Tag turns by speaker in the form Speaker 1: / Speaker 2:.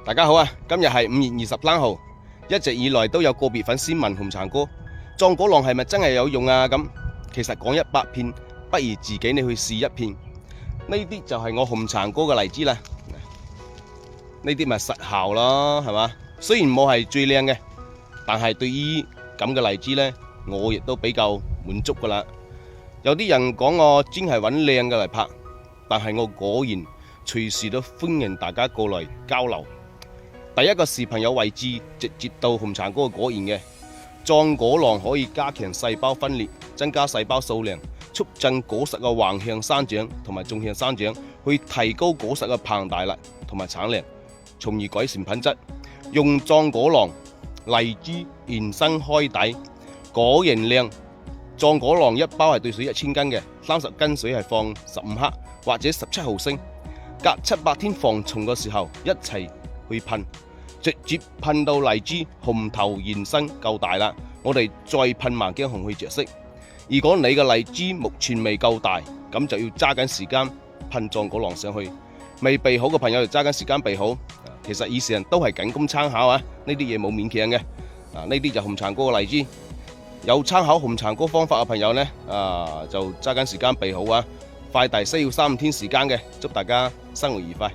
Speaker 1: 大家好啊！今日係5月23號，一直以來都有個別粉絲問紅橙哥壯果浪係咪真係有用啊？咁其實講100片，不如自己你去試一片。呢啲就係我紅橙哥嘅荔枝啦，呢啲咪實效咯，係嘛？雖然冇係最靚嘅，但係對於咁嘅荔枝呢，我亦都比較滿足噶啦。有啲人講我專係揾靚嘅嚟拍，但係我果然隨時都歡迎大家過來交流。第一個視頻有位置直接到紅橙哥嘅果園嘅壯果浪，可以加強細胞分裂，增加細胞數量，促進果實嘅橫向生長同埋縱向生長，去提高果實嘅膨大率同埋產量，從而改善品質。用壯果浪荔枝原生開底，果形靚。壯果浪一包係兌水1000斤嘅，30斤水係放15克或者17毫升，隔700天防蟲嘅時候一齊去噴，直接噴到荔枝紅頭延伸夠大啦，我哋再噴萬驚紅去着色。如果你嘅荔枝目前未夠大，咁就要揸緊時間噴壯果浪上去。未備好嘅朋友就揸緊時間備好。其實以上都係僅供參考啊，呢啲嘢冇勉強嘅。呢啲就紅橙哥嘅荔枝。有參考紅橙哥方法嘅朋友呢，就揸緊時間備好啊！快遞需要3-5天時間嘅，祝大家生活愉快。